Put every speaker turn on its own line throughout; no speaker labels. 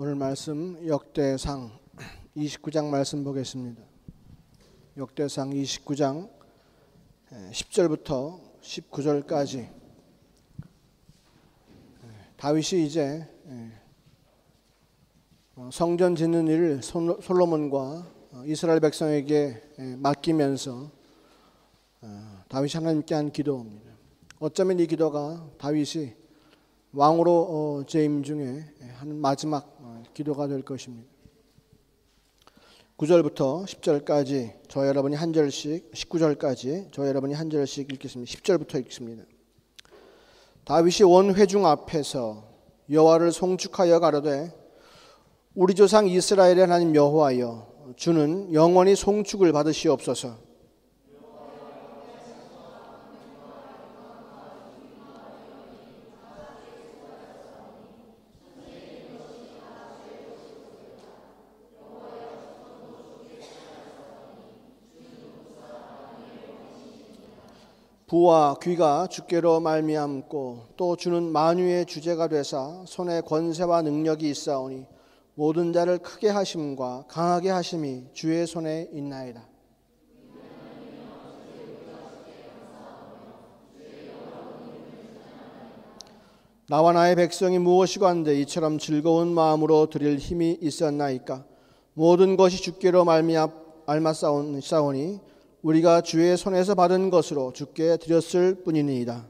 오늘 말씀 역대상 29장 말씀 보겠습니다. 역대상 29장 10절부터 19절까지 다윗이 이제 성전 짓는 일을 솔로몬과 이스라엘 백성에게 맡기면서 다윗이 하나님께 한 기도입니다. 어쩌면 이 기도가 다윗이 왕으로 재임 중에 하는 마지막 기도가 될 것입니다. 9절부터 10절까지 저 여러분이 한 절씩, 19절까지 저 여러분이 한 절씩 읽겠습니다. 10절부터 읽습니다. 다윗이 온 회중 앞에서 여호와를 송축하여 가로되 우리 조상 이스라엘의 하나님 여호와여, 주는 영원히 송축을 받으시옵소서. 부와 귀가 주께로 말미암고 또 주는 만유의 주제가 되사 손에 권세와 능력이 있사오니 모든 자를 크게 하심과 강하게 하심이 주의 손에 있나이다. 나와 나의 백성이 무엇이건대 이처럼 즐거운 마음으로 드릴 힘이 있었나이까. 모든 것이 주께로 말미암았사오니 우리가 주의 손에서 받은 것으로 주께 드렸을 뿐이니이다.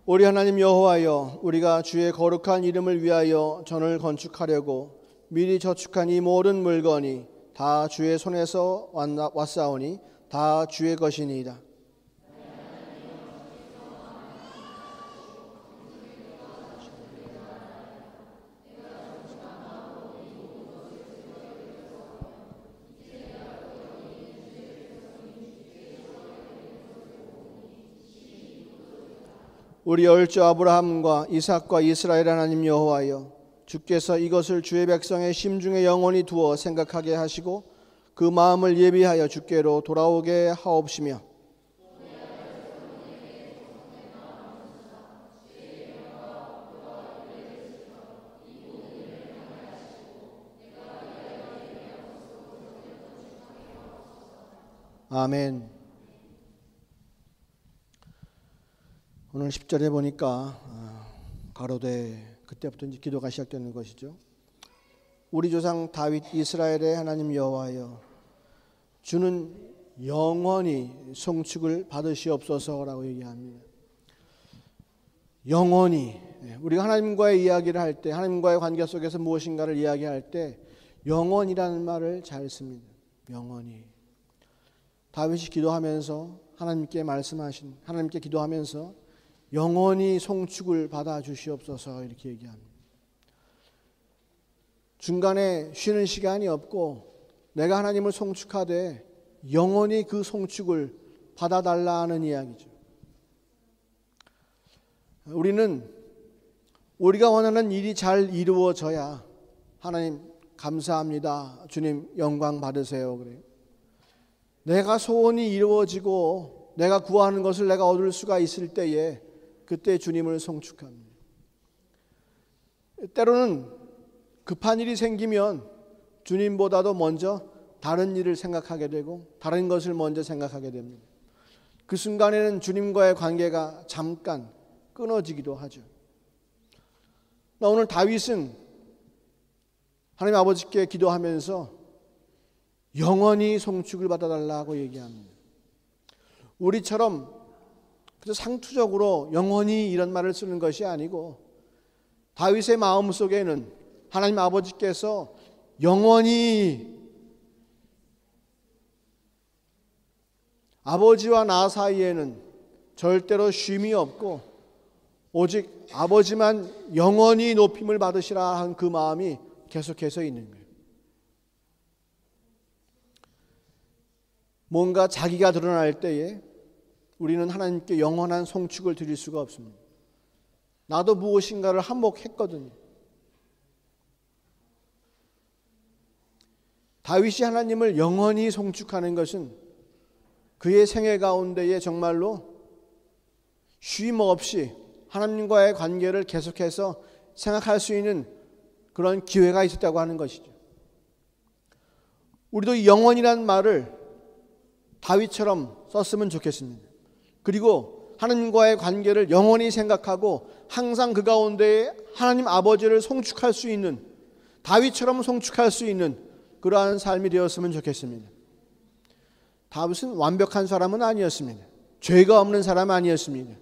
우리 하나님 여호와여, 우리가 주의 거룩한 이름을 위하여 전을 건축하려고 미리 저축한 이 모든 물건이 다 주의 손에서 왔사오니 다 주의 것이니이다. 우리 얼주 아브라함과 이삭과 이스라엘 하나님 여호와여, 주께서 이것을 주의 백성의 심중에 영원히 두어 생각하게 하시고 그 마음을 예비하여 주께로 돌아오게 하옵시며, 아멘. 오늘 10절에 보니까 가로되, 그때부터 이제 기도가 시작되는 것이죠. 우리 조상 다윗 이스라엘의 하나님 여호와여, 주는 영원히 송축을 받으시옵소서라고 얘기합니다. 영원히, 우리가 하나님과의 이야기를 할 때, 하나님과의 관계 속에서 무엇인가를 이야기할 때 영원이라는 말을 잘 씁니다. 영원히. 다윗이 기도하면서 하나님께 기도하면서 영원히 송축을 받아 주시옵소서 이렇게 얘기합니다. 중간에 쉬는 시간이 없고 내가 하나님을 송축하되 영원히 그 송축을 받아달라는 이야기죠. 우리는 우리가 원하는 일이 잘 이루어져야 하나님 감사합니다, 주님 영광 받으세요 그래요. 내가 소원이 이루어지고 내가 구하는 것을 내가 얻을 수가 있을 때에 그때 주님을 송축합니다. 때로는 급한 일이 생기면 주님보다도 먼저 다른 일을 생각하게 되고 다른 것을 먼저 생각하게 됩니다. 그 순간에는 주님과의 관계가 잠깐 끊어지기도 하죠. 오늘 다윗은 하나님 아버지께 기도하면서 영원히 송축을 받아달라고 얘기합니다. 우리처럼 상투적으로 영원히 이런 말을 쓰는 것이 아니고 다윗의 마음 속에는 하나님 아버지께서 영원히 아버지와 나 사이에는 절대로 쉼이 없고 오직 아버지만 영원히 높임을 받으시라 한 그 마음이 계속해서 있는 거예요. 뭔가 자기가 드러날 때에 우리는 하나님께 영원한 송축을 드릴 수가 없습니다. 나도 무엇인가를 한몫했거든요. 다윗이 하나님을 영원히 송축하는 것은 그의 생애 가운데에 정말로 쉼 없이 하나님과의 관계를 계속해서 생각할 수 있는 그런 기회가 있었다고 하는 것이죠. 우리도 영원이라는 말을 다윗처럼 썼으면 좋겠습니다. 그리고 하나님과의 관계를 영원히 생각하고 항상 그 가운데에 하나님 아버지를 송축할 수 있는, 다윗처럼 송축할 수 있는 그러한 삶이 되었으면 좋겠습니다. 다윗은 완벽한 사람은 아니었습니다. 죄가 없는 사람 아니었습니다.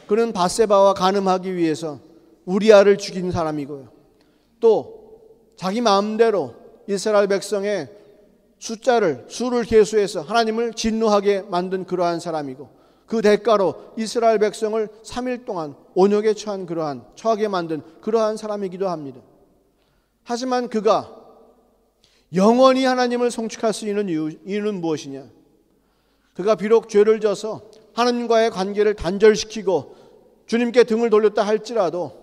그는 밧세바와 간음하기 위해서 우리아를 죽인 사람이고요. 또 자기 마음대로 이스라엘 백성의 수를 계수해서 하나님을 진노하게 만든 그러한 사람이고, 그 대가로 이스라엘 백성을 3일 동안 온역에 처하게 만든 그러한 사람이기도 합니다. 하지만 그가 영원히 하나님을 송축할 수 있는 이유는 무엇이냐? 그가 비록 죄를 져서 하나님과의 관계를 단절시키고 주님께 등을 돌렸다 할지라도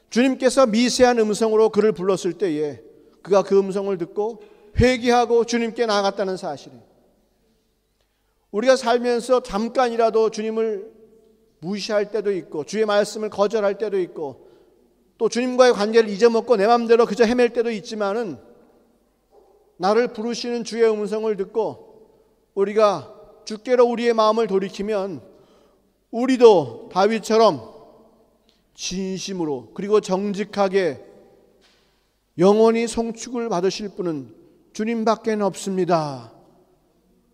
주님께서 미세한 음성으로 그를 불렀을 때에 그가 그 음성을 듣고 회개하고 주님께 나아갔다는 사실이에요. 우리가 살면서 잠깐이라도 주님을 무시할 때도 있고 주의 말씀을 거절할 때도 있고 또 주님과의 관계를 잊어먹고 내 마음대로 그저 헤맬 때도 있지만은, 나를 부르시는 주의 음성을 듣고 우리가 주께로 우리의 마음을 돌이키면 우리도 다윗처럼 진심으로 그리고 정직하게 영원히 송축을 받으실 분은 주님밖에 없습니다.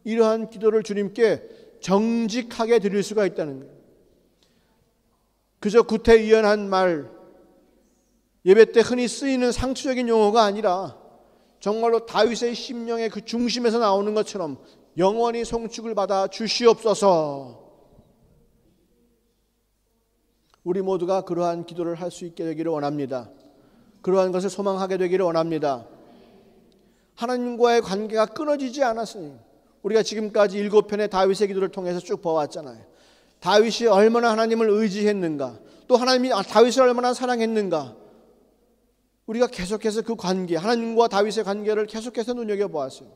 이러한 기도를 주님께 정직하게 드릴 수가 있다는 거예요. 그저 구태의연한 말, 예배 때 흔히 쓰이는 상투적인 용어가 아니라 정말로 다윗의 심령의 그 중심에서 나오는 것처럼 영원히 송축을 받아 주시옵소서. 우리 모두가 그러한 기도를 할 수 있게 되기를 원합니다. 그러한 것을 소망하게 되기를 원합니다. 하나님과의 관계가 끊어지지 않았으니 우리가 지금까지 7편의 다윗의 기도를 통해서 쭉 보았잖아요. 다윗이 얼마나 하나님을 의지했는가, 또 하나님이 다윗을 얼마나 사랑했는가, 우리가 계속해서 그 관계, 하나님과 다윗의 관계를 계속해서 눈여겨보았어요.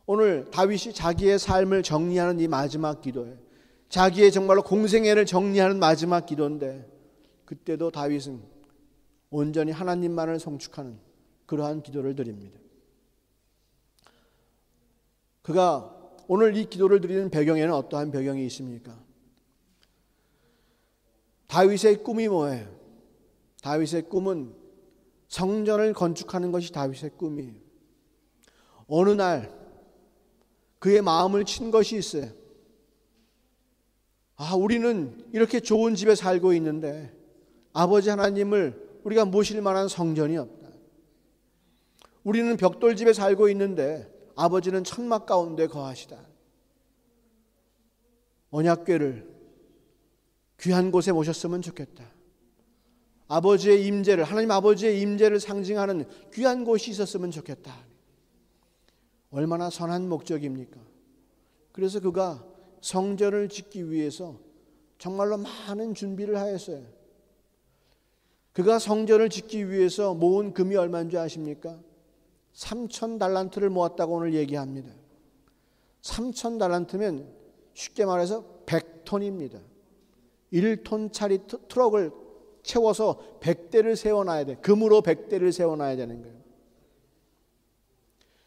오늘 다윗이 자기의 삶을 정리하는 이 마지막 기도에, 자기의 정말로 공생애를 정리하는 마지막 기도인데, 그때도 다윗은 온전히 하나님만을 송축하는 그러한 기도를 드립니다. 그가 오늘 이 기도를 드리는 배경에는 어떠한 배경이 있습니까? 다윗의 꿈이 뭐예요? 다윗의 꿈은 성전을 건축하는 것이 다윗의 꿈이에요. 어느 날 그의 마음을 친 것이 있어요. 우리는 이렇게 좋은 집에 살고 있는데 아버지 하나님을 우리가 모실 만한 성전이 없다. 우리는 벽돌집에 살고 있는데 아버지는 천막 가운데 거하시다. 언약궤를 귀한 곳에 모셨으면 좋겠다. 아버지의 임재를, 하나님 아버지의 임재를 상징하는 귀한 곳이 있었으면 좋겠다. 얼마나 선한 목적입니까? 그래서 그가 성전을 짓기 위해서 정말로 많은 준비를 하였어요. 그가 성전을 짓기 위해서 모은 금이 얼마인 줄 아십니까? 3,000달란트를 모았다고 오늘 얘기합니다. 3,000달란트면 쉽게 말해서 100톤입니다. 1톤짜리 트럭을 채워서 100대를 세워놔야 돼. 금으로 100대를 세워놔야 되는 거예요.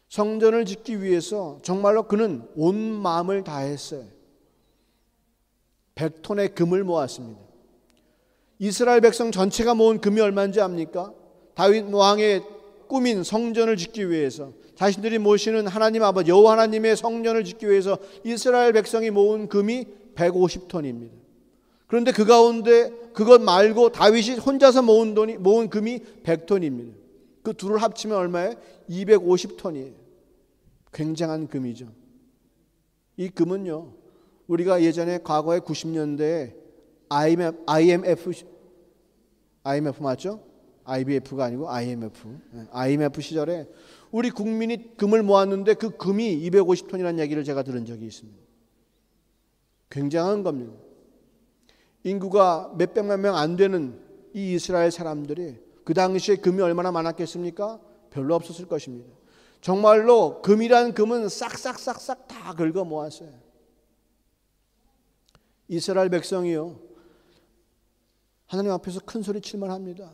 성전을 짓기 위해서 정말로 그는 온 마음을 다했어요. 100톤의 금을 모았습니다. 이스라엘 백성 전체가 모은 금이 얼마인지 압니까? 다윗 왕의 꿈인 성전을 짓기 위해서, 자신들이 모시는 하나님 아버지 여호와 하나님의 성전을 짓기 위해서 이스라엘 백성이 모은 금이 150톤입니다. 그런데 그 가운데 그것 말고 다윗이 혼자서 모은 금이 100톤입니다. 그 둘을 합치면 얼마예요? 250톤이에요. 굉장한 금이죠. 이 금은요, 우리가 예전에 과거에 90년대에 IMF 맞죠? IBF가 아니고 IMF 시절에 우리 국민이 금을 모았는데 그 금이 250톤이라는 얘기를 제가 들은 적이 있습니다. 굉장한 겁니다. 인구가 몇백만 명 안 되는 이 이스라엘 사람들이 그 당시에 금이 얼마나 많았겠습니까? 별로 없었을 것입니다. 정말로 금이란 금은 싹싹싹싹 다 긁어 모았어요. 이스라엘 백성이요, 하나님 앞에서 큰 소리 칠만 합니다.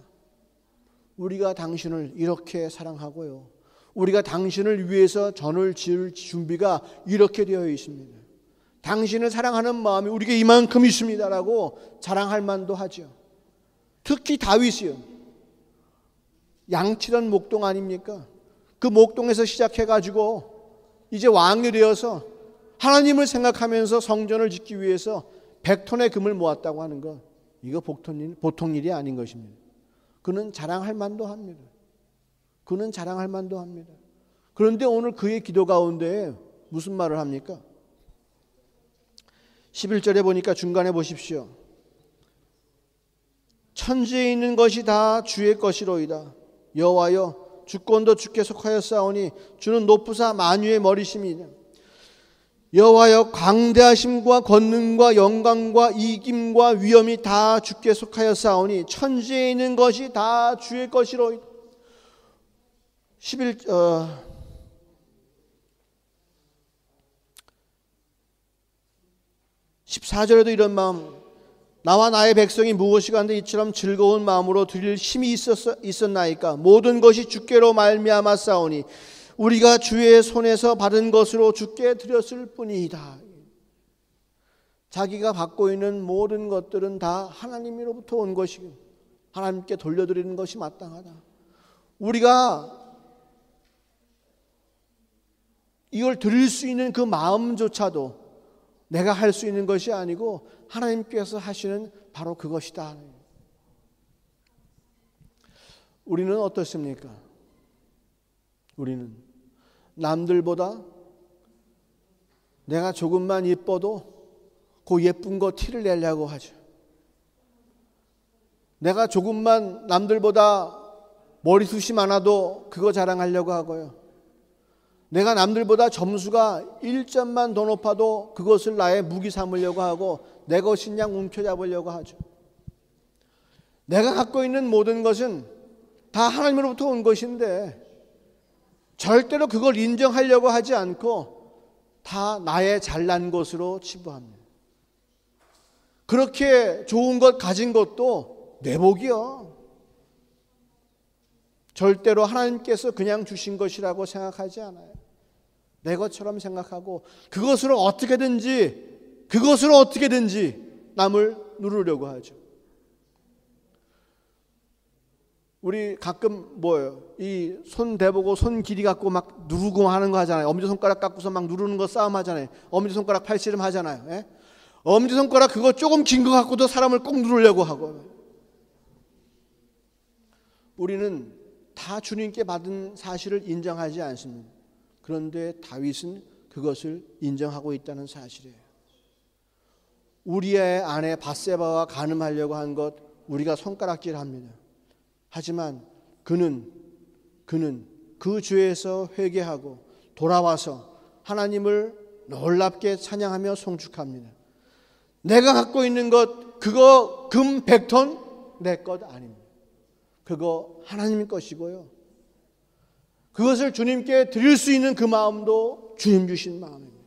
우리가 당신을 이렇게 사랑하고요, 우리가 당신을 위해서 전을 지을 준비가 이렇게 되어 있습니다. 당신을 사랑하는 마음이 우리에게 이만큼 있습니다라고 자랑할 만도 하죠. 특히 다윗이요, 양치던 목동 아닙니까? 그 목동에서 시작해가지고 이제 왕이 되어서 하나님을 생각하면서 성전을 짓기 위해서 100톤의 금을 모았다고 하는 것, 이거 보통 일이 아닌 것입니다. 그는 자랑할 만도 합니다. 그는 자랑할 만도 합니다. 그런데 오늘 그의 기도 가운데 무슨 말을 합니까? 11절에 보니까 중간에 보십시오. 천지에 있는 것이 다 주의 것이로이다. 여호와여, 주권도 주께 속하였사오니 주는 높으사 만유의 머리심이다. 여호와여, 광대하심과 권능과 영광과 이김과 위엄이 다 주께 속하였사오니 천지에 있는 것이 다 주의 것이로이다. 14절에도 이런 마음, 나와 나의 백성이 무엇이 간데 이처럼 즐거운 마음으로 드릴 힘이 있었나이까. 모든 것이 주께로 말미암았사오니 우리가 주의 손에서 받은 것으로 주께 드렸을 뿐이다. 자기가 갖고 있는 모든 것들은 다 하나님으로부터 온 것이고 하나님께 돌려드리는 것이 마땅하다. 우리가 이걸 드릴 수 있는 그 마음조차도 내가 할 수 있는 것이 아니고 하나님께서 하시는 바로 그것이다. 우리는 어떻습니까? 우리는 남들보다 내가 조금만 예뻐도 그 예쁜 거 티를 내려고 하죠. 내가 조금만 남들보다 머리숱이 많아도 그거 자랑하려고 하고요. 내가 남들보다 점수가 1점만 더 높아도 그것을 나의 무기 삼으려고 하고 내 것인 양 움켜잡으려고 하죠. 내가 갖고 있는 모든 것은 다 하나님으로부터 온 것인데 절대로 그걸 인정하려고 하지 않고 다 나의 잘난 것으로 치부합니다. 그렇게 좋은 것 가진 것도 내 복이요, 절대로 하나님께서 그냥 주신 것이라고 생각하지 않아요. 내 것처럼 생각하고 그것으로 어떻게든지 남을 누르려고 하죠. 우리 가끔 뭐예요? 이 손 대보고 손 길이 갖고 막 누르고 하는 거 하잖아요. 엄지손가락 갖고서 막 누르는 거 싸움 하잖아요. 엄지손가락 팔씨름 하잖아요. 예? 엄지손가락 그거 조금 긴 거 갖고도 사람을 꼭 누르려고 하고. 우리는 다 주님께 받은 사실을 인정하지 않습니다. 그런데 다윗은 그것을 인정하고 있다는 사실이에요. 우리의 아내 밧세바와 간음하려고 한 것 우리가 손가락질합니다. 하지만 그는 그 죄에서 회개하고 돌아와서 하나님을 놀랍게 찬양하며 송축합니다. 내가 갖고 있는 것, 그거 금 100톤 내 것 아닙니다. 그거 하나님 것이고요, 그것을 주님께 드릴 수 있는 그 마음도 주님 주신 마음입니다.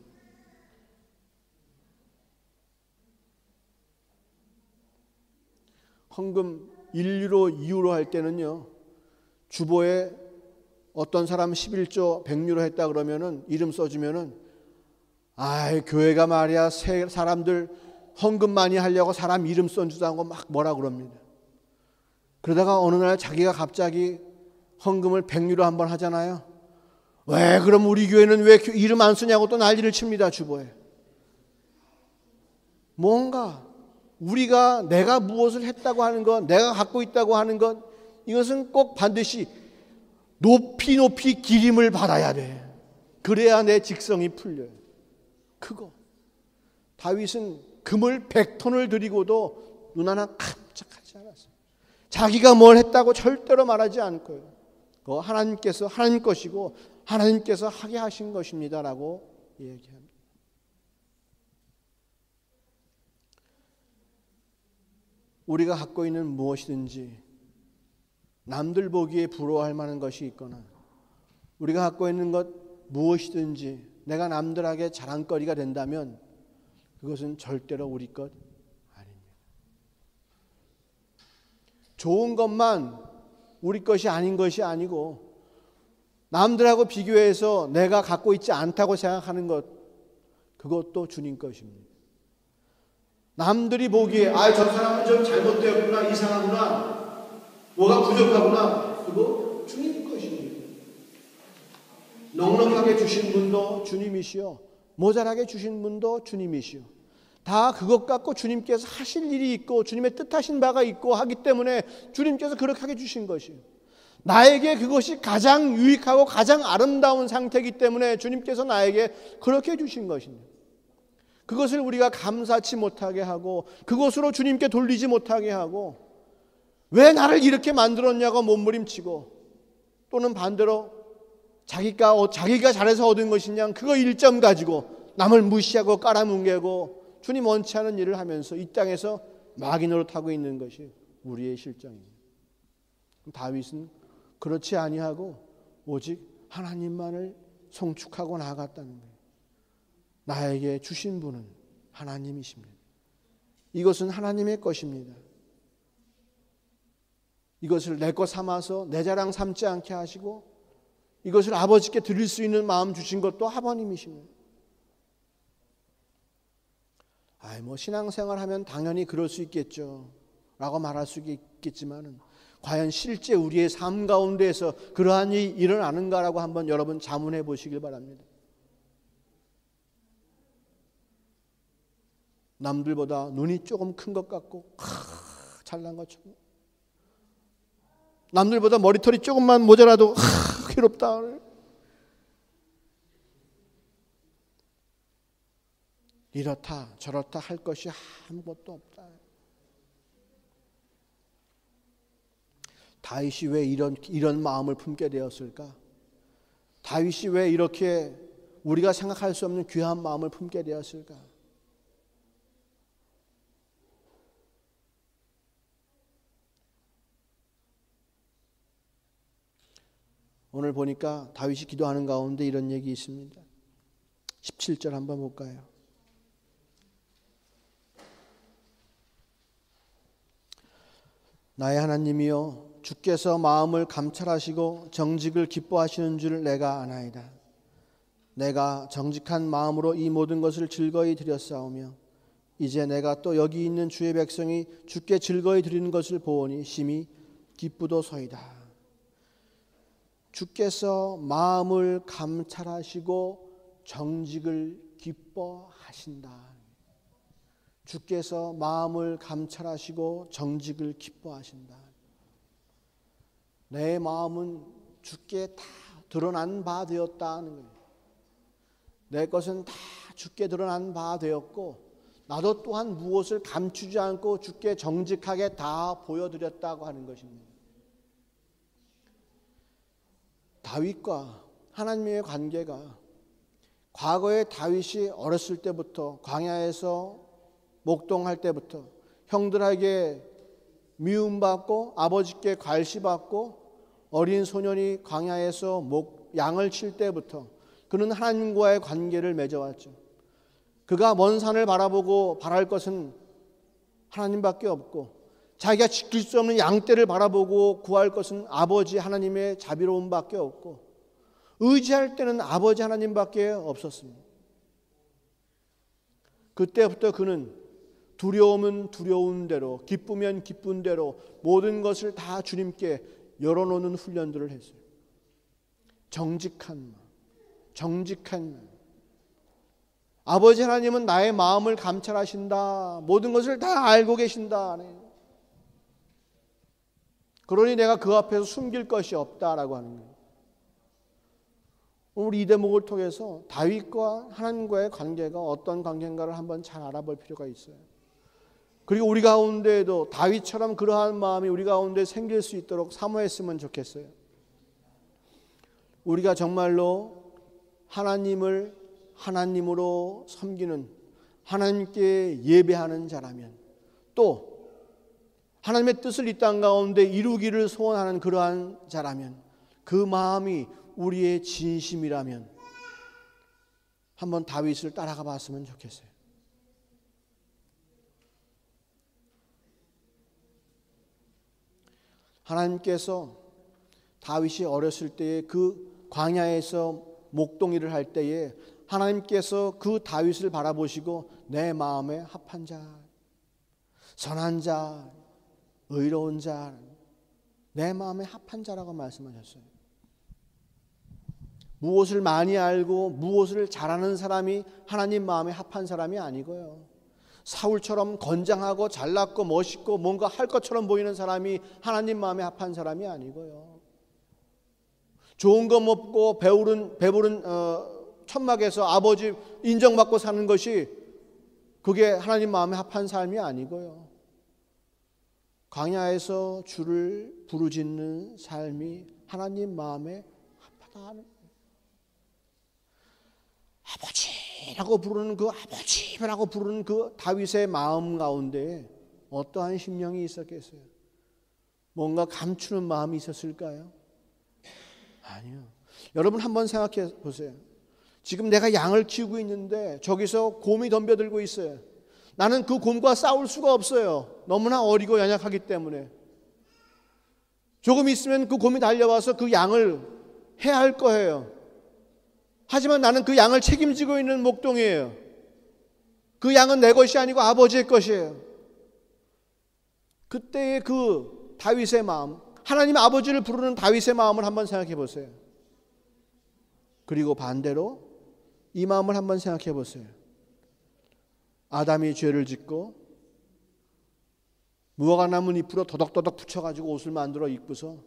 헌금 1유로 2유로 할 때는요, 주보에 어떤 사람 11조 100유로 했다 그러면은 이름 써주면은 교회가 말이야 사람들 헌금 많이 하려고 사람 이름 써주자고 막 뭐라 그럽니다. 그러다가 어느 날 자기가 갑자기 헌금을 100유로 한번 하잖아요. 왜 그럼 우리 교회는 왜 이름 안 쓰냐고 또 난리를 칩니다. 주보에. 뭔가 내가 무엇을 했다고 하는 것, 내가 갖고 있다고 하는 것, 이것은 꼭 반드시 높이 기림을 받아야 돼. 그래야 내 직성이 풀려요. 그거 다윗은 금을 100톤을 드리고도 눈 하나 깜짝하지 않았어요. 자기가 뭘 했다고 절대로 말하지 않고요. 그거 하나님께서 하나님 것이고 하나님께서 하게 하신 것입니다라고 얘기합니다. 우리가 갖고 있는 무엇이든지 남들 보기에 부러워할 만한 것이 있거나 우리가 갖고 있는 것 무엇이든지 내가 남들에게 자랑거리가 된다면 그것은 절대로 우리 것 아닙니다. 좋은 것만 우리 것이 아닌 것이 아니고 남들하고 비교해서 내가 갖고 있지 않다고 생각하는 것, 그것도 주님 것입니다. 남들이 보기에 저 사람은 좀 잘못되었구나, 이상하구나, 뭐가 부족하구나, 그거 주님 것입니다. 넉넉하게 주신 분도 주님이시요, 모자라게 주신 분도 주님이시요, 다 그것 갖고 주님께서 하실 일이 있고 주님의 뜻하신 바가 있고 하기 때문에 주님께서 그렇게 하게 주신 것이에요. 나에게 그것이 가장 유익하고 가장 아름다운 상태이기 때문에 주님께서 나에게 그렇게 주신 것입니다. 그것을 우리가 감사치 못하게 하고 그것으로 주님께 돌리지 못하게 하고 왜 나를 이렇게 만들었냐고 몸부림치고 또는 반대로 자기가 잘해서 얻은 것이냐 그거 1점 가지고 남을 무시하고 깔아뭉개고 주님 원치 않은 일을 하면서 이 땅에서 마귀 노릇하고 있는 것이 우리의 실정입니다. 다윗은 그렇지 아니하고 오직 하나님만을 송축하고 나아갔다는 거예요. 나에게 주신 분은 하나님이십니다. 이것은 하나님의 것입니다. 이것을 내 것 삼아서 내 자랑 삼지 않게 하시고 이것을 아버지께 드릴 수 있는 마음 주신 것도 아버님이십니다. 신앙생활 하면 당연히 그럴 수 있겠죠 라고 말할 수 있겠지만은 과연 실제 우리의 삶 가운데에서 그러한 일이 일어나는가라고 한번 여러분 자문해 보시길 바랍니다. 남들보다 눈이 조금 큰 것 같고 잘난 것처럼, 남들보다 머리털이 조금만 모자라도 괴롭다, 이렇다 저렇다 할 것이 아무것도 없다. 다윗이 왜 이런 마음을 품게 되었을까? 다윗이 왜 이렇게 우리가 생각할 수 없는 귀한 마음을 품게 되었을까? 오늘 보니까 다윗이 기도하는 가운데 이런 얘기 있습니다. 17절 한번 볼까요? 나의 하나님이여, 주께서 마음을 감찰하시고 정직을 기뻐하시는 줄 내가 아나이다. 내가 정직한 마음으로 이 모든 것을 즐거이 드렸사오며 이제 내가 또 여기 있는 주의 백성이 주께 즐거이 드리는 것을 보오니 심히 기쁘도소이다. 주께서 마음을 감찰하시고 정직을 기뻐하신다. 주께서 마음을 감찰하시고 정직을 기뻐하신다. 내 마음은 주께 다 드러난 바 되었다는 거예요. 내 것은 다 주께 드러난 바 되었고 나도 또한 무엇을 감추지 않고 주께 정직하게 다 보여드렸다고 하는 것입니다. 다윗과 하나님의 관계가 과거에 다윗이 어렸을 때부터 광야에서 목동할 때부터 형들에게 미움받고 아버지께 괄시받고 어린 소년이 광야에서 양을 칠 때부터 그는 하나님과의 관계를 맺어왔죠. 그가 먼 산을 바라보고 바랄 것은 하나님밖에 없고 자기가 지킬 수 없는 양떼를 바라보고 구할 것은 아버지 하나님의 자비로움밖에 없고 의지할 때는 아버지 하나님밖에 없었습니다. 그때부터 그는 두려움은 두려운 대로, 기쁘면 기쁜 대로 모든 것을 다 주님께 열어놓는 훈련들을 했어요. 정직한 마음. 아버지 하나님은 나의 마음을 감찰하신다. 모든 것을 다 알고 계신다. 그러니 내가 그 앞에서 숨길 것이 없다라고 하는 거예요. 우리 이 대목을 통해서 다윗과 하나님과의 관계가 어떤 관계인가를 한번 잘 알아볼 필요가 있어요. 그리고 우리 가운데에도 다윗처럼 그러한 마음이 우리 가운데 생길 수 있도록 사모했으면 좋겠어요. 우리가 정말로 하나님을 하나님으로 섬기는, 하나님께 예배하는 자라면, 또 하나님의 뜻을 이 땅 가운데 이루기를 소원하는 그러한 자라면 그 마음이 우리의 진심이라면 한번 다윗을 따라가 봤으면 좋겠어요. 하나님께서 다윗이 어렸을 때에 그 광야에서 목동이를 할 때에 하나님께서 그 다윗을 바라보시고 내 마음에 합한 자, 선한 자, 의로운 자, 내 마음에 합한 자라고 말씀하셨어요. 무엇을 많이 알고 무엇을 잘하는 사람이 하나님 마음에 합한 사람이 아니고요. 사울처럼 건장하고 잘났고 멋있고 뭔가 할 것처럼 보이는 사람이 하나님 마음에 합한 사람이 아니고요. 좋은 거 먹고 배부른 천막에서 아버지 인정받고 사는 것이 그게 하나님 마음에 합한 삶이 아니고요. 광야에서 주를 부르짖는 삶이 하나님 마음에 합하다 하는 거예요. 아버지라고 부르는 그 아버지라고 부르는 그 다윗의 마음 가운데 어떠한 심령이 있었겠어요? 뭔가 감추는 마음이 있었을까요? 아니요. 여러분 한번 생각해 보세요. 지금 내가 양을 키우고 있는데 저기서 곰이 덤벼들고 있어요. 나는 그 곰과 싸울 수가 없어요. 너무나 어리고 연약하기 때문에. 조금 있으면 그 곰이 달려와서 그 양을 해야 할 거예요. 하지만 나는 그 양을 책임지고 있는 목동이에요. 그 양은 내 것이 아니고 아버지의 것이에요. 그때의 그 다윗의 마음, 하나님 아버지를 부르는 다윗의 마음을 한번 생각해 보세요. 그리고 반대로 이 마음을 한번 생각해 보세요. 아담이 죄를 짓고 무화과 나무 잎으로 도덕도덕 붙여가지고 옷을 만들어 입고서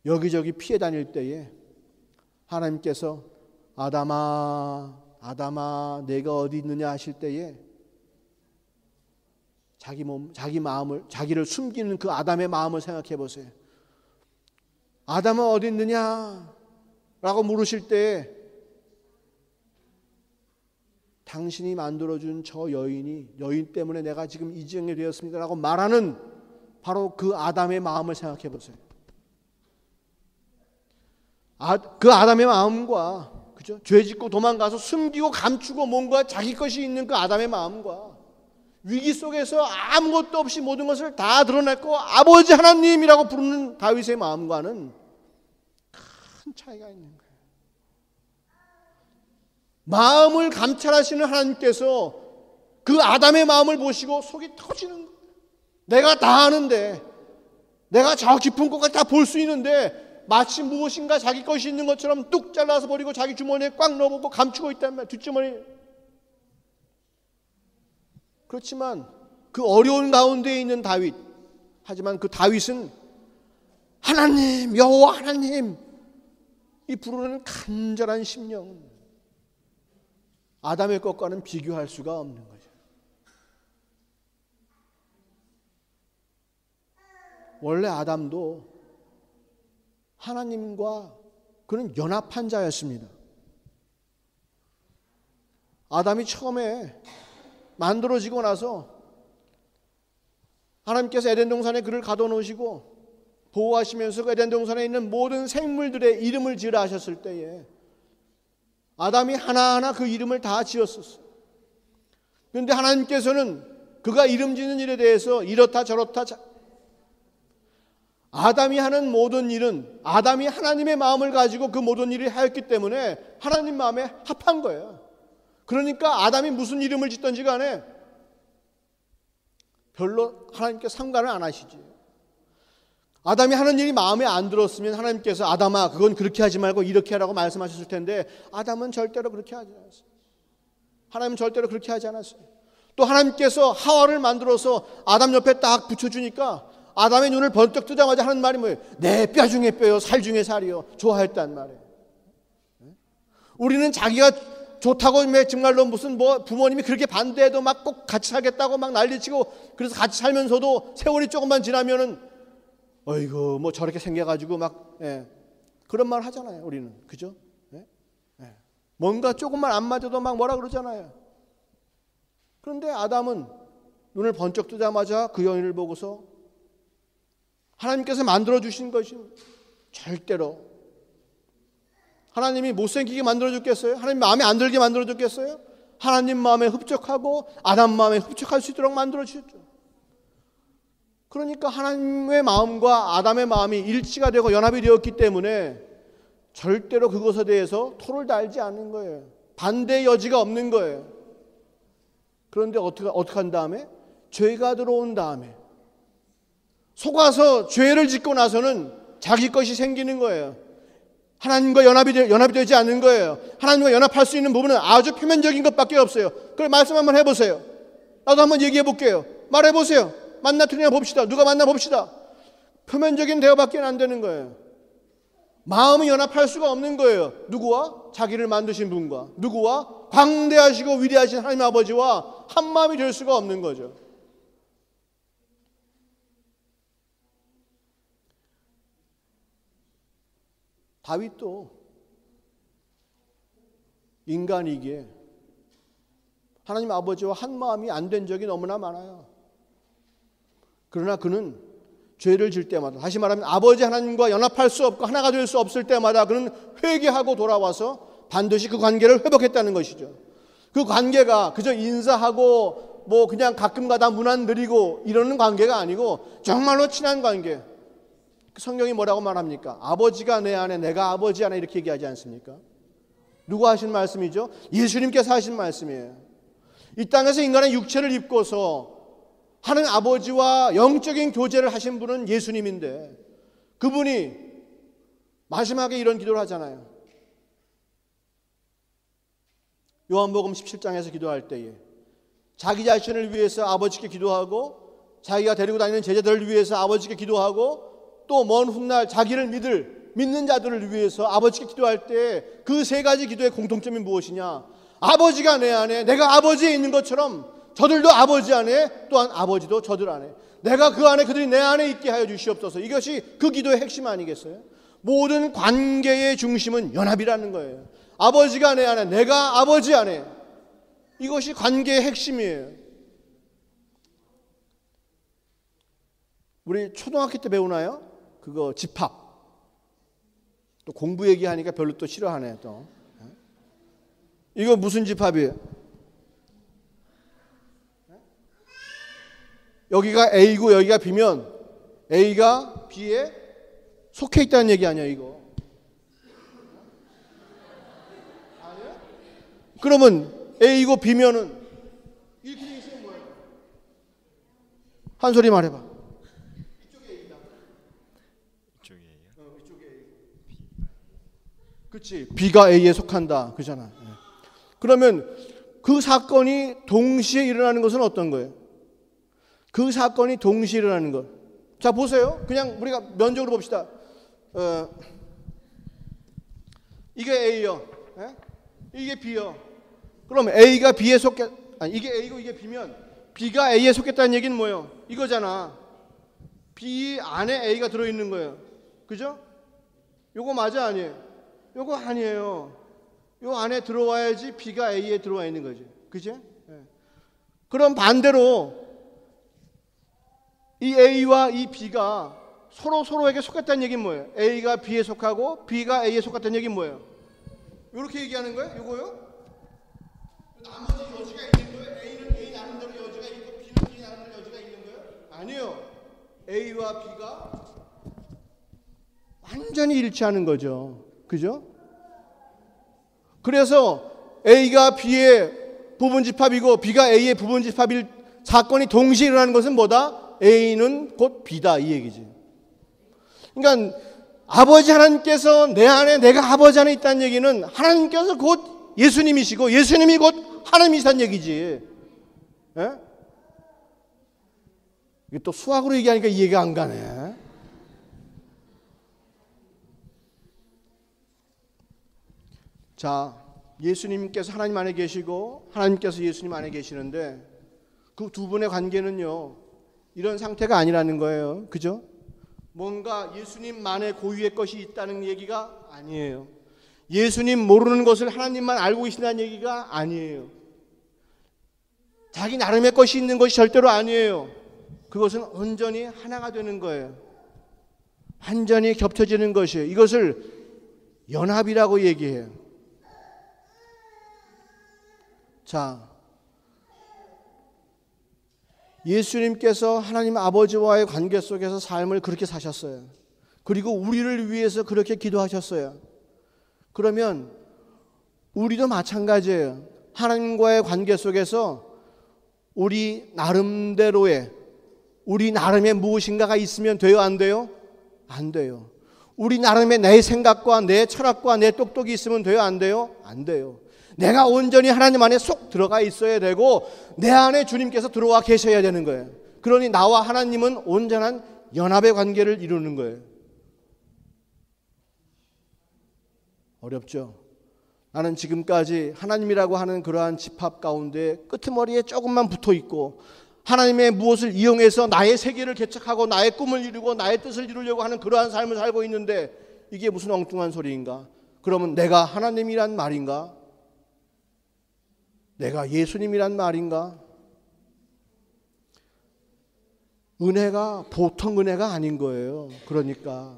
여기저기 피해 다닐 때에 하나님께서 아담아 아담아 내가 어디 있느냐 하실 때에 자기 마음을 자기를 숨기는 그 아담의 마음을 생각해 보세요. 아담은 어디 있느냐 라고 물으실 때에 당신이 만들어준 저 여인 때문에 내가 지금 이 지경에 되었습니다 라고 말하는 바로 그 아담의 마음을 생각해 보세요. 그 아담의 마음과 그죠? 죄 짓고 도망가서 숨기고 감추고 뭔가 자기 것이 있는 그 아담의 마음과 위기 속에서 아무것도 없이 모든 것을 다 드러냈고 아버지 하나님이라고 부르는 다윗의 마음과는 큰 차이가 있는 거예요. 마음을 감찰하시는 하나님께서 그 아담의 마음을 보시고 속이 터지는 거예요. 내가 다 아는데 내가 저 깊은 곳까지 다 볼 수 있는데 마치 무엇인가 자기 것이 있는 것처럼 뚝 잘라서 버리고 자기 주머니에 꽉 넣어보고 감추고 있단 말이에요. 뒷주머니. 그렇지만 그 어려운 가운데 있는 다윗, 하지만 그 다윗은 하나님 여호와 하나님 이 부르는 간절한 심령, 아담의 것과는 비교할 수가 없는 거죠. 원래 아담도 하나님과 그는 연합한 자였습니다. 아담이 처음에 만들어지고 나서 하나님께서 에덴 동산에 그를 가둬놓으시고 보호하시면서 그 에덴 동산에 있는 모든 생물들의 이름을 지으라 하셨을 때에 아담이 하나하나 그 이름을 다 지었었어요. 그런데 하나님께서는 그가 이름 짓는 일에 대해서 이렇다 저렇다 아담이 하는 모든 일은 아담이 하나님의 마음을 가지고 그 모든 일을 하였기 때문에 하나님 마음에 합한 거예요. 그러니까 아담이 무슨 이름을 짓든지 간에 별로 하나님께 상관을 안 하시지. 아담이 하는 일이 마음에 안 들었으면 하나님께서 아담아 그건 그렇게 하지 말고 이렇게 하라고 말씀하셨을 텐데 아담은 절대로 그렇게 하지 않았어요. 하나님은 절대로 그렇게 하지 않았어요. 또 하나님께서 하와를 만들어서 아담 옆에 딱 붙여주니까 아담의 눈을 번쩍 뜨자마자 하는 말이 뭐예요? 내 뼈 중에 뼈요 살 중에 살이요. 좋아했단 말이에요. 우리는 자기가 좋다고 정말로 무슨 뭐 부모님이 그렇게 반대해도 막 꼭 같이 살겠다고 막 난리치고 그래서 같이 살면서도 세월이 조금만 지나면은 어이구 뭐 저렇게 생겨가지고 막 그런 말 하잖아요. 우리는 그죠? 뭔가 조금만 안 맞아도 막 뭐라 그러잖아요. 그런데 아담은 눈을 번쩍 뜨자마자 그 여인을 보고서 하나님께서 만들어주신 것이 절대로 하나님이 못생기게 만들어줬겠어요? 하나님 마음에 안 들게 만들어줬겠어요? 하나님 마음에 흡족하고 아담 마음에 흡족할 수 있도록 만들어주셨죠. 그러니까 하나님의 마음과 아담의 마음이 일치가 되고 연합이 되었기 때문에 절대로 그것에 대해서 토를 달지 않는 거예요. 반대의 여지가 없는 거예요. 그런데 어떻게 한 다음에? 죄가 들어온 다음에 속아서 죄를 짓고 나서는 자기 것이 생기는 거예요. 하나님과 연합이 되지 않는 거예요. 하나님과 연합할 수 있는 부분은 아주 표면적인 것밖에 없어요. 그걸 말씀 한번 해보세요. 나도 한번 얘기해 볼게요. 말해보세요. 만나트리나 봅시다. 누가 만나 봅시다. 표면적인 대화밖에 안 되는 거예요. 마음이 연합할 수가 없는 거예요. 누구와? 자기를 만드신 분과. 누구와? 광대하시고 위대하신 하나님 아버지와 한 마음이 될 수가 없는 거죠. 다윗도 인간이기에 하나님 아버지와 한 마음이 안 된 적이 너무나 많아요. 그러나 그는 죄를 질 때마다, 다시 말하면 아버지 하나님과 연합할 수 없고 하나가 될 수 없을 때마다 그는 회개하고 돌아와서 반드시 그 관계를 회복했다는 것이죠. 그 관계가 그저 인사하고 뭐 그냥 가끔가다 문안 드리고 이러는 관계가 아니고 정말로 친한 관계. 성경이 뭐라고 말합니까? 아버지가 내 안에 내가 아버지 안에 이렇게 얘기하지 않습니까? 누가 하신 말씀이죠? 예수님께서 하신 말씀이에요. 이 땅에서 인간의 육체를 입고서 하나님 아버지와 영적인 교제를 하신 분은 예수님인데 그분이 마지막에 이런 기도를 하잖아요. 요한복음 17장에서 기도할 때에 자기 자신을 위해서 아버지께 기도하고 자기가 데리고 다니는 제자들을 위해서 아버지께 기도하고 또 먼 훗날 자기를 믿는 자들을 위해서 아버지께 기도할 때 그 세 가지 기도의 공통점이 무엇이냐? 아버지가 내 안에 내가 아버지에 있는 것처럼 저들도 아버지 안에 또한 아버지도 저들 안에 내가 그 안에 그들이 내 안에 있게 하여 주시옵소서. 이것이 그 기도의 핵심 아니겠어요? 모든 관계의 중심은 연합이라는 거예요. 아버지가 내 안에 내가 아버지 안에 이것이 관계의 핵심이에요. 우리 초등학교 때 배우나요? 그거 집합. 또 공부 얘기하니까 별로 또 싫어하네 또. 이거 무슨 집합이에요? 여기가 A고 여기가 B면 A가 B에 속해 있다는 얘기 아니야 이거? 아니야? 그러면 A고 B면은 이렇게 돼 있으면 뭐예요? 한 소리 말해봐. 이쪽에 A다.
이쪽에 A요?
이쪽에 A. 그렇지. B가 A에 속한다 그잖아. 그러면 그 사건이 동시에 일어나는 것은 어떤 거예요? 그 사건이 동시에 일어나는 것. 자 보세요. 그냥 우리가 면적으로 봅시다. 이게 A요. 이게 B요. 그럼 A가 B에 이게 A고 이게 B면 B가 A에 속했다는 얘기는 뭐예요? 이거잖아. B 안에 A가 들어있는 거예요. 그죠? 요거 맞아 아니에요? 요거 아니에요. 요 안에 들어와야지 B가 A에 들어와 있는 거지. 그죠? 그럼 반대로 이 A와 이 B가 서로에게 속했다는 얘기는 뭐예요? A가 B에 속하고 B가 A에 속했다는 얘기는 뭐예요? 이렇게 얘기하는 거예요? 이거요? 나머지 여지가 있는 거예요? A는 A 나름대로 여지가 있고 B는 B 나름대로 여지가 있는 거예요? 아니요. A와 B가 완전히 일치하는 거죠. 그죠? 그래서 A가 B의 부분집합이고 B가 A의 부분집합일 사건이 동시에 일어나는 것은 뭐다? A는 곧 B다 이 얘기지. 그러니까 아버지 하나님께서 내 안에 내가 아버지 안에 있다는 얘기는 하나님께서 곧 예수님이시고 예수님이 곧 하나님이시다는 얘기지. 예? 이게 또 수학으로 얘기하니까 이해가 안 가네. 자, 예수님께서 하나님 안에 계시고 하나님께서 예수님 안에 계시는데 그 두 분의 관계는요 이런 상태가 아니라는 거예요. 그죠? 뭔가 예수님만의 고유의 것이 있다는 얘기가 아니에요. 예수님 모르는 것을 하나님만 알고 계신다는 얘기가 아니에요. 자기 나름의 것이 있는 것이 절대로 아니에요. 그것은 온전히 하나가 되는 거예요. 완전히 겹쳐지는 것이에요. 이것을 연합이라고 얘기해요. 자, 예수님께서 하나님 아버지와의 관계 속에서 삶을 그렇게 사셨어요. 그리고 우리를 위해서 그렇게 기도하셨어요. 그러면 우리도 마찬가지예요. 하나님과의 관계 속에서 우리 나름대로의, 우리 나름의 무엇인가가 있으면 돼요? 안 돼요? 안 돼요. 우리 나름의 내 생각과 내 철학과 내 똑똑이 있으면 돼요? 안 돼요? 안 돼요. 내가 온전히 하나님 안에 쏙 들어가 있어야 되고 내 안에 주님께서 들어와 계셔야 되는 거예요. 그러니 나와 하나님은 온전한 연합의 관계를 이루는 거예요. 어렵죠? 나는 지금까지 하나님이라고 하는 그러한 집합 가운데 끄트머리에 조금만 붙어 있고 하나님의 무엇을 이용해서 나의 세계를 개척하고 나의 꿈을 이루고 나의 뜻을 이루려고 하는 그러한 삶을 살고 있는데 이게 무슨 엉뚱한 소리인가? 그러면 내가 하나님이란 말인가? 내가 예수님이란 말인가? 은혜가 보통 은혜가 아닌 거예요. 그러니까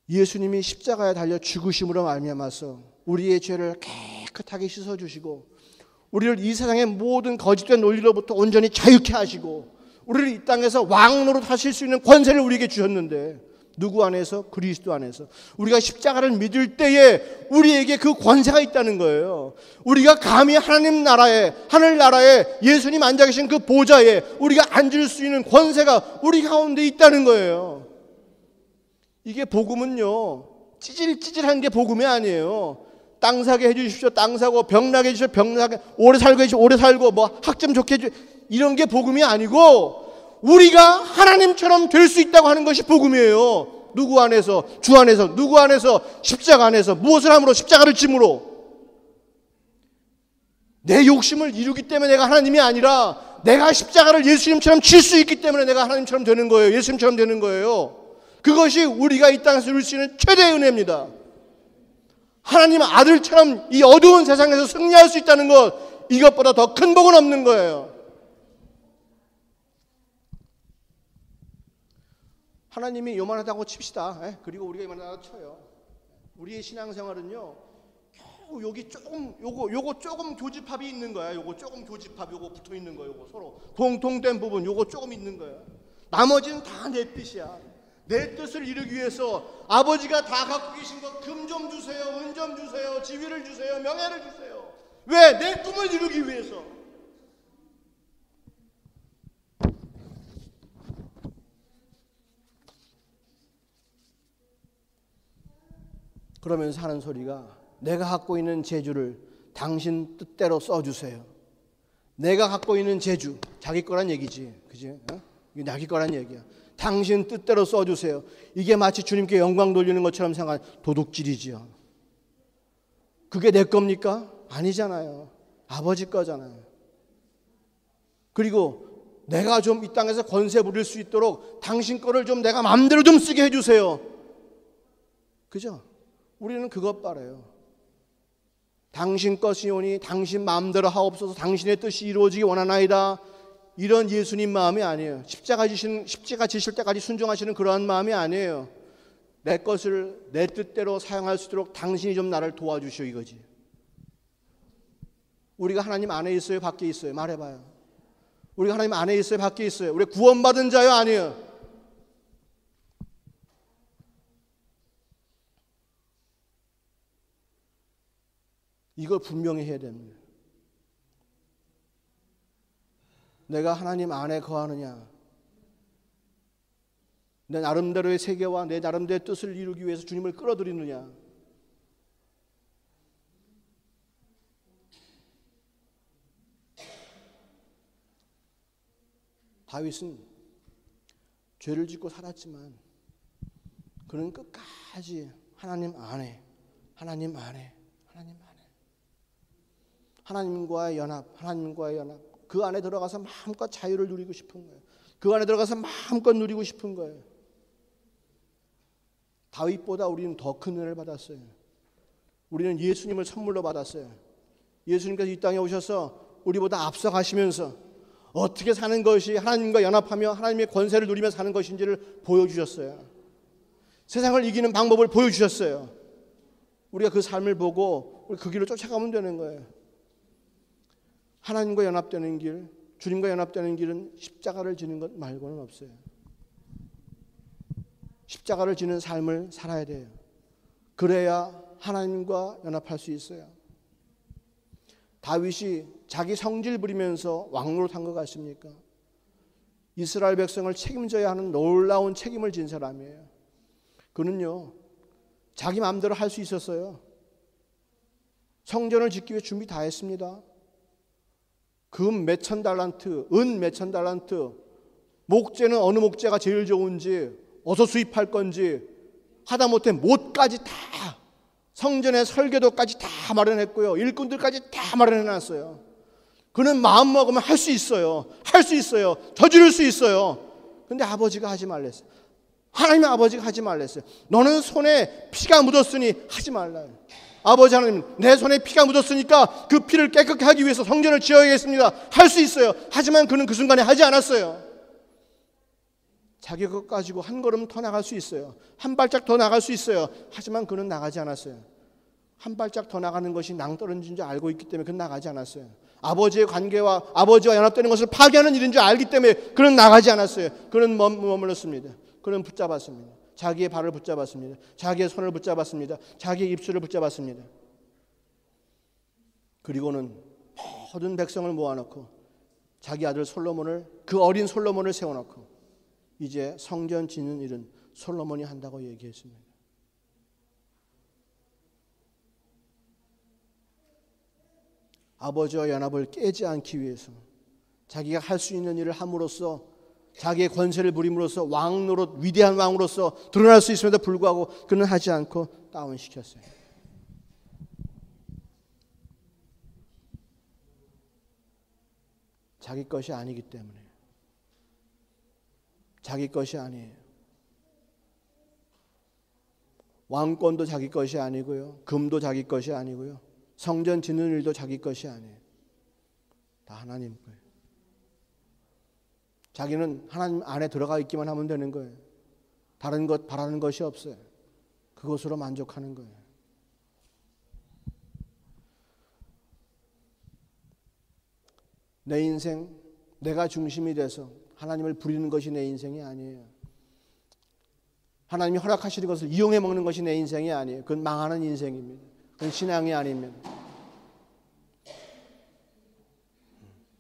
예수님이 십자가에 달려 죽으심으로 말미암아서 우리의 죄를 깨끗하게 씻어주시고 우리를 이 세상의 모든 거짓된 논리로부터 온전히 자유케 하시고 우리를 이 땅에서 왕 노릇하실 수 있는 권세를 우리에게 주셨는데 누구 안에서? 그리스도 안에서. 우리가 십자가를 믿을 때에 우리에게 그 권세가 있다는 거예요. 우리가 감히 하나님 나라에, 하늘나라에 예수님 앉아 계신 그 보좌에 우리가 앉을 수 있는 권세가 우리 가운데 있다는 거예요. 이게 복음은요, 찌질찌질한 게 복음이 아니에요. 땅 사게 해주십시오. 땅 사고, 병 나게 해주십시오. 병 나게, 오래 살게 해주십시오. 오래 살고, 뭐 학점 좋게 해주십시오. 이런 게 복음이 아니고 우리가 하나님처럼 될 수 있다고 하는 것이 복음이에요. 누구 안에서? 주 안에서. 누구 안에서? 십자가 안에서. 무엇을 함으로? 십자가를 짐으로. 내 욕심을 이루기 때문에 내가 하나님이 아니라 내가 십자가를 예수님처럼 질 수 있기 때문에 내가 하나님처럼 되는 거예요. 예수님처럼 되는 거예요. 그것이 우리가 이 땅에서 누릴 수 있는 최대의 은혜입니다. 하나님 아들처럼 이 어두운 세상에서 승리할 수 있다는 것, 이것보다 더 큰 복은 없는 거예요. 하나님이 요만하다고 칩시다. 그리고 우리가 요만하다고 쳐요. 우리의 신앙생활은요, 겨우 여기 조금, 요거 조금 교집합이 있는 거야. 요거 조금 교집합, 요거 붙어 있는 거야. 요거 서로 공통된 부분, 요거 조금 있는 거야. 나머지는 다 내 뜻이야. 내 뜻을 이루기 위해서 아버지가 다 갖고 계신 것, 금 좀 주세요, 은 좀 주세요, 지위를 주세요, 명예를 주세요. 왜? 내 꿈을 이루기 위해서. 그러면서 하는 소리가 내가 갖고 있는 재주를 당신 뜻대로 써주세요. 내가 갖고 있는 재주, 자기 거란 얘기지, 그지? 이게 자기 거란 얘기야. 당신 뜻대로 써주세요. 이게 마치 주님께 영광 돌리는 것처럼 생각한 도둑질이지요. 그게 내 겁니까? 아니잖아요. 아버지 거잖아요. 그리고 내가 좀 이 땅에서 권세 부릴 수 있도록 당신 거를 좀 내가 마음대로 좀 쓰게 해주세요. 그죠? 우리는 그것 바라요. 당신 것이오니 당신 마음대로 하옵소서, 당신의 뜻이 이루어지기 원하나이다. 이런 예수님 마음이 아니에요. 십자가 지실 때까지 순종하시는 그러한 마음이 아니에요. 내 것을 내 뜻대로 사용할 수 있도록 당신이 좀 나를 도와주시오, 이거지. 우리가 하나님 안에 있어요, 밖에 있어요? 말해봐요. 우리가 하나님 안에 있어요, 밖에 있어요? 우리 구원받은 자요, 아니에요? 이걸 분명히 해야 됩니다. 내가 하나님 안에 거하느냐, 내 나름대로의 세계와 내 나름대로의 뜻을 이루기 위해서 주님을 끌어들이느냐. 다윗은 죄를 짓고 살았지만 그는 끝까지 하나님 안에, 하나님 안에, 하나님 안에, 하나님과의 연합, 하나님과의 연합. 그 안에 들어가서 마음껏 자유를 누리고 싶은 거예요. 그 안에 들어가서 마음껏 누리고 싶은 거예요. 다윗보다 우리는 더 큰 은혜를 받았어요. 우리는 예수님을 선물로 받았어요. 예수님께서 이 땅에 오셔서 우리보다 앞서가시면서 어떻게 사는 것이 하나님과 연합하며 하나님의 권세를 누리며 사는 것인지를 보여주셨어요. 세상을 이기는 방법을 보여주셨어요. 우리가 그 삶을 보고 우리 그 길로 쫓아가면 되는 거예요. 하나님과 연합되는 길, 주님과 연합되는 길은 십자가를 지는 것 말고는 없어요. 십자가를 지는 삶을 살아야 돼요. 그래야 하나님과 연합할 수 있어요. 다윗이 자기 성질 부리면서 왕노릇한 것 같습니까? 이스라엘 백성을 책임져야 하는 놀라운 책임을 진 사람이에요. 그는요, 자기 마음대로 할 수 있었어요. 성전을 짓기 위해 준비 다 했습니다. 금 몇천 달란트, 은 몇천 달란트, 목재는 어느 목재가 제일 좋은지, 어디서 수입할 건지, 하다못해 못까지 다, 성전의 설계도까지 다 마련했고요. 일꾼들까지 다 마련해놨어요. 그는 마음 먹으면 할 수 있어요. 할 수 있어요. 저지를 수 있어요. 근데 아버지가 하지 말랬어요. 하나님의 아버지가 하지 말랬어요. 너는 손에 피가 묻었으니 하지 말라. 아버지 하나님, 내 손에 피가 묻었으니까 그 피를 깨끗게 하기 위해서 성전을 지어야겠습니다. 할 수 있어요. 하지만 그는 그 순간에 하지 않았어요. 자기 것 가지고 한 걸음 더 나갈 수 있어요. 한 발짝 더 나갈 수 있어요. 하지만 그는 나가지 않았어요. 한 발짝 더 나가는 것이 낭떠러진 줄 알고 있기 때문에 그는 나가지 않았어요. 아버지의 관계와 아버지와 연합되는 것을 파괴하는 일인 줄 알기 때문에 그는 나가지 않았어요. 그는 머물렀습니다. 그는 붙잡았습니다. 자기의 발을 붙잡았습니다. 자기의 손을 붙잡았습니다. 자기의 입술을 붙잡았습니다. 그리고는 모든 백성을 모아놓고 자기 아들 솔로몬을, 그 어린 솔로몬을 세워놓고 이제 성전 짓는 일은 솔로몬이 한다고 얘기했습니다. 아버지와 연합을 깨지 않기 위해서 자기가 할 수 있는 일을 함으로써 자기의 권세를 부림으로써 왕노릇, 위대한 왕으로서 드러날 수 있음에도 불구하고 그는 하지 않고 다운시켰어요. 자기 것이 아니기 때문에. 자기 것이 아니에요. 왕권도 자기 것이 아니고요. 금도 자기 것이 아니고요. 성전 짓는 일도 자기 것이 아니에요. 다 하나님 거예요. 자기는 하나님 안에 들어가 있기만 하면 되는 거예요. 다른 것 바라는 것이 없어요. 그것으로 만족하는 거예요. 내 인생, 내가 중심이 돼서 하나님을 부리는 것이 내 인생이 아니에요. 하나님이 허락하시는 것을 이용해 먹는 것이 내 인생이 아니에요. 그건 망하는 인생입니다. 그건 신앙이 아닙니다.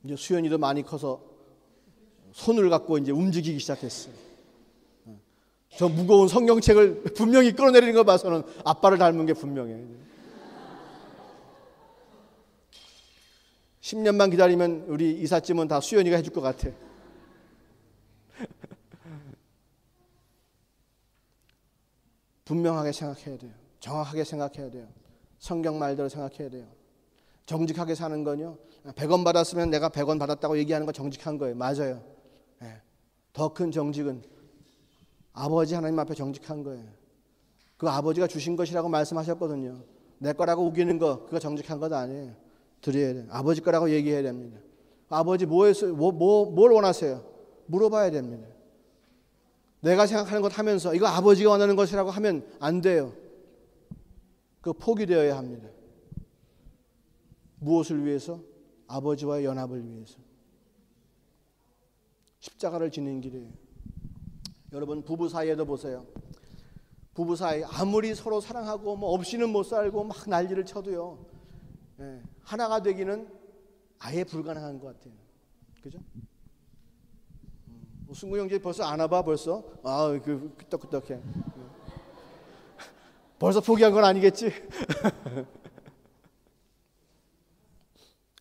이제 수연이도 많이 커서 손을 갖고 이제 움직이기 시작했어요. 저 무거운 성경책을 분명히 끌어내리는 거 봐서는 아빠를 닮은 게 분명해요. 10년만 기다리면 우리 이삿짐은 다 수연이가 해줄 것 같아. 분명하게 생각해야 돼요. 정확하게 생각해야 돼요. 성경 말대로 생각해야 돼요. 정직하게 사는 건요, 100원 받았으면 내가 100원 받았다고 얘기하는 거 정직한 거예요. 맞아요. 더 큰 정직은 아버지 하나님 앞에 정직한 거예요. 그 아버지가 주신 것이라고 말씀하셨거든요. 내 거라고 우기는 거, 그거 정직한 것 아니에요. 드려야 돼요. 아버지 거라고 얘기해야 됩니다. 아버지 뭘 원하세요? 물어봐야 됩니다. 내가 생각하는 것 하면서 이거 아버지가 원하는 것이라고 하면 안 돼요. 그 포기되어야 합니다. 무엇을 위해서? 아버지와의 연합을 위해서. 십자가를 지는 길이에요. 여러분 부부 사이에도 보세요. 부부 사이 아무리 서로 사랑하고 뭐 없이는 못 살고 막 난리를 쳐도요, 하나가 되기는 아예 불가능한 것 같아요. 그죠? 승구 형제 벌써 안 와봐 벌써? 그 끄떡끄떡해. 벌써 포기한 건 아니겠지?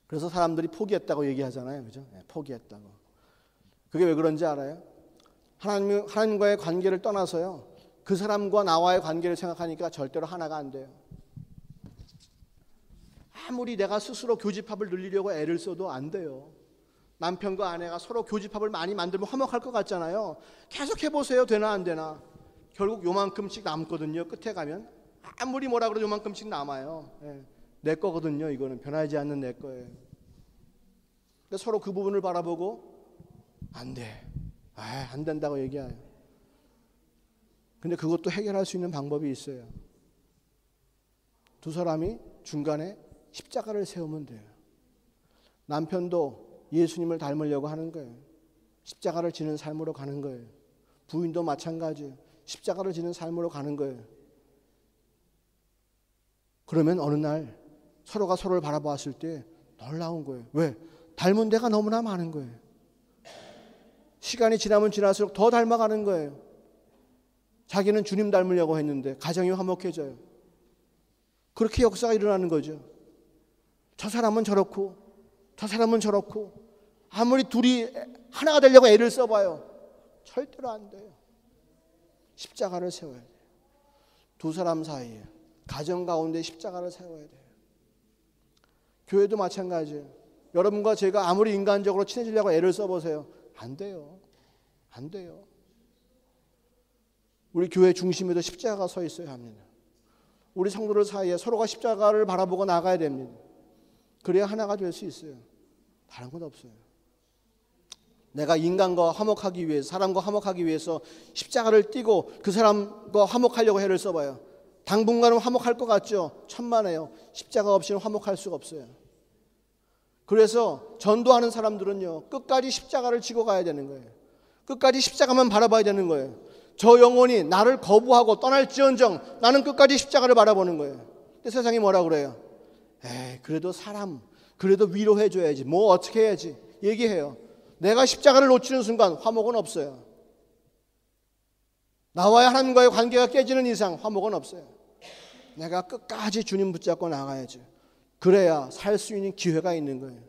그래서 사람들이 포기했다고 얘기하잖아요, 그죠? 포기했다고. 그게 왜 그런지 알아요? 하나님과의 관계를 떠나서요, 그 사람과 나와의 관계를 생각하니까 절대로 하나가 안 돼요. 아무리 내가 스스로 교집합을 늘리려고 애를 써도 안 돼요. 남편과 아내가 서로 교집합을 많이 만들면 화목할 것 같잖아요. 계속 해보세요. 되나 안 되나. 결국 요만큼씩 남거든요. 끝에 가면 아무리 뭐라 그래도 요만큼씩 남아요. 내 거거든요. 이거는 변하지 않는 내 거예요. 근데 서로 그 부분을 바라보고 안 돼. 안 된다고 얘기해요. 근데 그것도 해결할 수 있는 방법이 있어요. 두 사람이 중간에 십자가를 세우면 돼요. 남편도 예수님을 닮으려고 하는 거예요. 십자가를 지는 삶으로 가는 거예요. 부인도 마찬가지예요. 십자가를 지는 삶으로 가는 거예요. 그러면 어느 날 서로가 서로를 바라보았을 때 놀라운 거예요. 왜? 닮은 데가 너무나 많은 거예요. 시간이 지나면 지날수록 더 닮아가는 거예요. 자기는 주님 닮으려고 했는데 가정이 화목해져요. 그렇게 역사가 일어나는 거죠. 저 사람은 저렇고 저 사람은 저렇고 아무리 둘이 하나가 되려고 애를 써봐요. 절대로 안 돼요. 십자가를 세워야 돼요. 두 사람 사이에 가정 가운데 십자가를 세워야 돼요. 교회도 마찬가지예요. 여러분과 제가 아무리 인간적으로 친해지려고 애를 써보세요. 안 돼요. 안 돼요. 우리 교회 중심에도 십자가가 서 있어야 합니다. 우리 성도들 사이에 서로가 십자가를 바라보고 나가야 됩니다. 그래야 하나가 될 수 있어요. 다른 건 없어요. 내가 인간과 화목하기 위해서, 사람과 화목하기 위해서 십자가를 띠고 그 사람과 화목하려고 애를 써봐요. 당분간은 화목할 것 같죠? 천만에요. 십자가 없이는 화목할 수가 없어요. 그래서 전도하는 사람들은요, 끝까지 십자가를 지고 가야 되는 거예요. 끝까지 십자가만 바라봐야 되는 거예요. 저 영혼이 나를 거부하고 떠날지언정 나는 끝까지 십자가를 바라보는 거예요. 근데 세상이 뭐라 그래요? 에이, 그래도 사람, 그래도 위로해줘야지. 뭐 어떻게 해야지. 얘기해요. 내가 십자가를 놓치는 순간 화목은 없어요. 나와의 하나님과의 관계가 깨지는 이상 화목은 없어요. 내가 끝까지 주님 붙잡고 나가야죠. 그래야 살 수 있는 기회가 있는 거예요.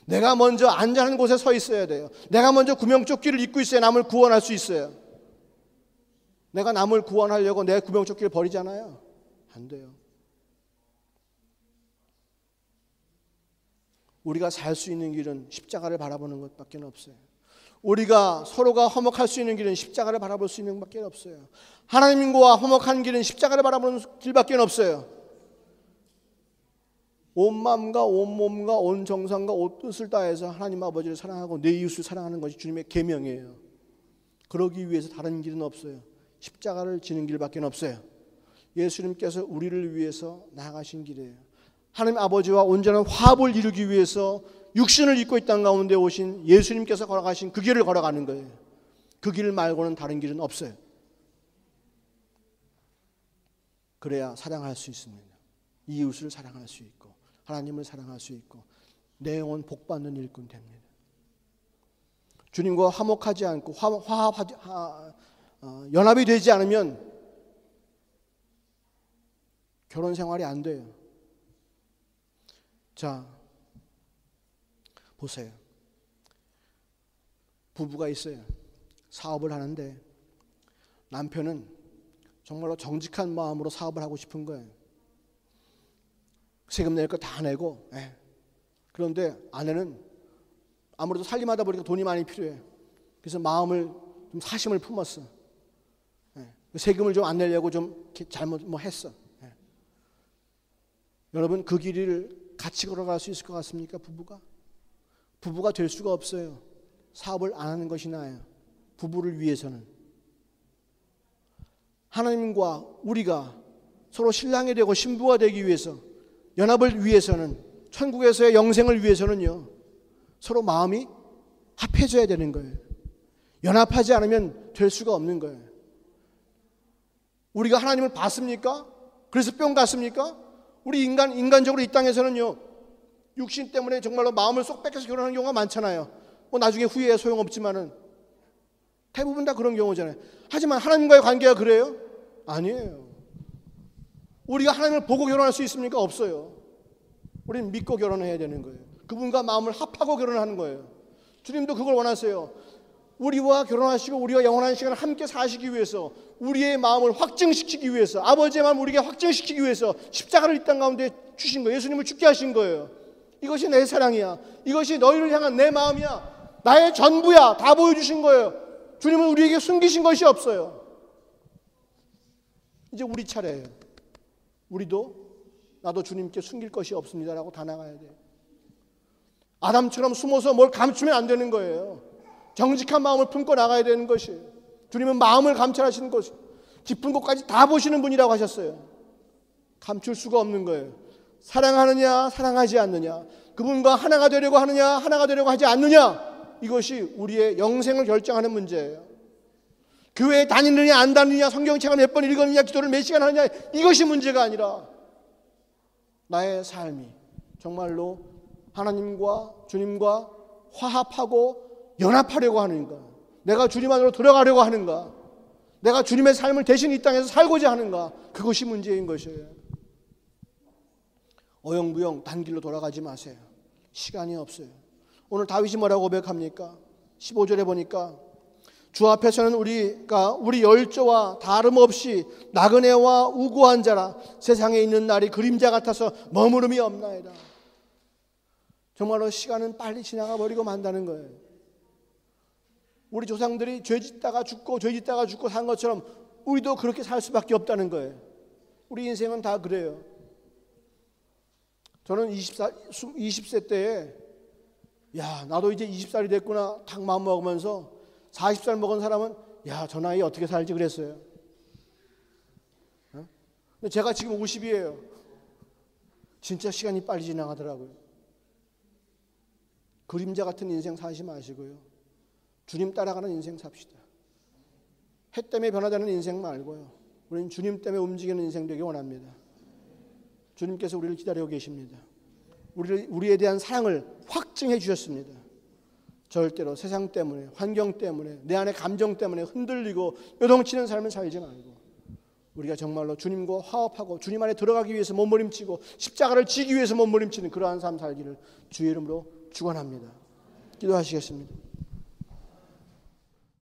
내가 먼저 안전한 곳에 서 있어야 돼요. 내가 먼저 구명조끼를 입고 있어야 남을 구원할 수 있어요. 내가 남을 구원하려고 내 구명조끼를 버리잖아요. 안 돼요. 우리가 살 수 있는 길은 십자가를 바라보는 것밖에 없어요. 우리가 서로가 화목할 수 있는 길은 십자가를 바라볼 수 있는 것밖에 없어요. 하나님과 화목한 길은 십자가를 바라보는 길밖에 없어요. 온 마음과 온 몸과 온 정성과 온 뜻을 다해서 하나님 아버지를 사랑하고 내 이웃을 사랑하는 것이 주님의 계명이에요. 그러기 위해서 다른 길은 없어요. 십자가를 지는 길밖에 없어요. 예수님께서 우리를 위해서 나아가신 길이에요. 하나님 아버지와 온전한 화합을 이루기 위해서 육신을 입고 이 땅 가운데 오신 예수님께서 걸어가신 그 길을 걸어가는 거예요. 그 길 말고는 다른 길은 없어요. 그래야 사랑할 수 있습니다. 이웃을 사랑할 수 있고 하나님을 사랑할 수 있고 내 영혼 복받는 일꾼 됩니다. 주님과 화목하지 않고 연합이 되지 않으면 결혼 생활이 안 돼요. 자, 보세요. 부부가 있어요. 사업을 하는데 남편은 정말로 정직한 마음으로 사업을 하고 싶은 거예요. 세금 낼 거 다 내고. 그런데 아내는 아무래도 살림하다 보니까 돈이 많이 필요해. 그래서 마음을 좀 사심을 품었어. 세금을 좀 안 내려고 좀 잘못 했어. 여러분 그 길을 같이 걸어갈 수 있을 것 같습니까? 부부가 될 수가 없어요. 사업을 안 하는 것이 나아요. 부부를 위해서는 하나님과 우리가 서로 신랑이 되고 신부가 되기 위해서 연합을 위해서는 천국에서의 영생을 위해서는요 서로 마음이 합해져야 되는 거예요. 연합하지 않으면 될 수가 없는 거예요. 우리가 하나님을 봤습니까? 그래서 뿅 갔습니까? 우리 인간적으로 이 땅에서는요 육신 때문에 정말로 마음을 쏙 뺏겨서 결혼하는 경우가 많잖아요. 뭐 나중에 후회해 소용없지만은 대부분 다 그런 경우잖아요. 하지만 하나님과의 관계가 그래요? 아니에요. 우리가 하나님을 보고 결혼할 수 있습니까? 없어요. 우리는 믿고 결혼해야 되는 거예요. 그분과 마음을 합하고 결혼하는 거예요. 주님도 그걸 원하세요. 우리와 결혼하시고 우리와 영원한 시간을 함께 사시기 위해서 우리의 마음을 확증시키기 위해서 아버지의 마음을 우리에게 확증시키기 위해서 십자가를 이 땅 가운데 주신 거예요. 예수님을 죽게 하신 거예요. 이것이 내 사랑이야. 이것이 너희를 향한 내 마음이야. 나의 전부야. 다 보여주신 거예요. 주님은 우리에게 숨기신 것이 없어요. 이제 우리 차례예요. 나도 주님께 숨길 것이 없습니다라고 다 나가야 돼요. 아담처럼 숨어서 뭘 감추면 안 되는 거예요. 정직한 마음을 품고 나가야 되는 것이에요. 주님은 마음을 감찰하시는 것이 깊은 곳까지 다 보시는 분이라고 하셨어요. 감출 수가 없는 거예요. 사랑하느냐 사랑하지 않느냐, 그분과 하나가 되려고 하느냐 하나가 되려고 하지 않느냐, 이것이 우리의 영생을 결정하는 문제예요. 교회에 다니느냐 안 다니느냐, 성경책을 몇 번 읽었느냐, 기도를 몇 시간 하느냐, 이것이 문제가 아니라 나의 삶이 정말로 하나님과 주님과 화합하고 연합하려고 하는가, 내가 주님 안으로 들어가려고 하는가, 내가 주님의 삶을 대신 이 땅에서 살고자 하는가, 그것이 문제인 것이에요. 어영부영 단길로 돌아가지 마세요. 시간이 없어요. 오늘 다윗이 뭐라고 고백합니까? 15절에 보니까 주 앞에서는 우리가 우리 열조와 다름없이 나그네와 우고한 자라, 세상에 있는 날이 그림자 같아서 머무름이 없나이다. 정말로 시간은 빨리 지나가 버리고 만다는 거예요. 우리 조상들이 죄짓다가 죽고 죄짓다가 죽고 산 것처럼 우리도 그렇게 살 수밖에 없다는 거예요. 우리 인생은 다 그래요. 저는 20세 때에 나도 이제 20살이 됐구나 딱 마음 먹으면서 40살 먹은 사람은 저 나이에 어떻게 살지 그랬어요. 근데 제가 지금 50이에요. 진짜 시간이 빨리 지나가더라고요. 그림자 같은 인생 사지 마시고요, 주님 따라가는 인생 삽시다. 해 때문에 변화되는 인생 말고요, 우리는 주님 때문에 움직이는 인생 되기 원합니다. 주님께서 우리를 기다리고 계십니다. 우리에 대한 사랑을 확증해 주셨습니다. 절대로 세상 때문에, 환경 때문에, 내 안의 감정 때문에 흔들리고 요동치는 삶을 살지 말고, 우리가 정말로 주님과 화합하고 주님 안에 들어가기 위해서 몸부림치고 십자가를 지기 위해서 몸부림치는 그러한 삶 살기를 주의 이름으로 축원합니다. 기도하시겠습니다.